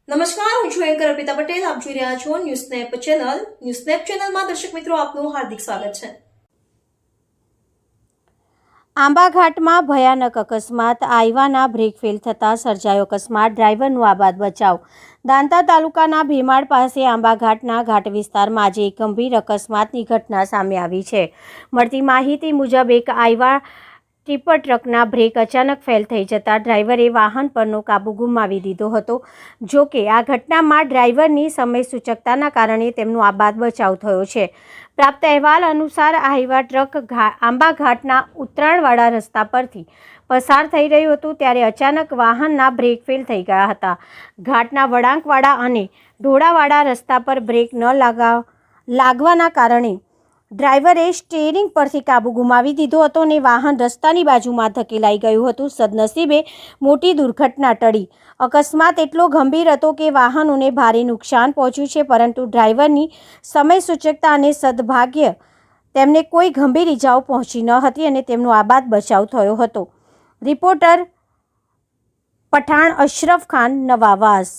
નમસ્કાર, હું છું એન્કર અર્પિતા પટેલ. આપ જોઈ રહ્યા છો news snap channel. News snap ચેનલમાં દર્શક મિત્રો આપનું હાર્દિક સ્વાગત છે. આંબાઘાટમાં ભયાનક અકસ્માત. આઈવાના બ્રેક ફેલ થતાં સર્જાયો અકસ્માત. ડ્રાઈવરનું આબાદ બચાવ. દાંતા તાલુકાના ભીમાડ પાસે આંબાઘાટના ઘાટ વિસ્તારમાં આજે એક ગંભીર અકસ્માતની ઘટના સામે આવી છે. મળતી માહિતી મુજબ એક આઈવા ટીપર ટ્રકના બ્રેક અચાનક ફેલ થઈ જતા ડ્રાઈવરે વાહન પરનો કાબુ ગુમાવી દીધો હતો. જો કે આ ઘટનામાં ડ્રાઈવરની સમય સૂચકતાના કારણે તેમનો આબાદ બચાવ થયો છે. પ્રાપ્ત અહેવાલ અનુસાર આઈવા ટ્રક આંબાઘાટના ઉતરાણવાળા રસ્તા પરથી પસાર થઈ રહ્યું હતું ત્યારે અચાનક વાહનના બ્રેક ફેલ થઈ ગયા હતા. ઘાટના વળાંકવાળા અને ઢોળાવાળા રસ્તા પર બ્રેક ન લાગવાના કારણે ડ્રાઈવરે સ્ટીયરિંગ પરથી કાબુ ગુમાવી દીધો હતો અને વાહન રસ્તાની બાજુમાં ધકેલાઈ ગયું હતું. સદનસીબે મોટી દુર્ઘટના ટળી. અકસ્માત એટલો ગંભીર હતો કે વાહનોને ભારે નુકસાન પહોંચ્યું છે, પરંતુ ડ્રાઈવરની સમય સૂચકતા અને સદભાગ્ય તેમને કોઈ ગંભીર ઇજાઓ પહોંચી ન હતી અને તેમનો આબાદ બચાવ થયો હતો. રિપોર્ટર પઠાણ અશરફ ખાન, નવાવાસ.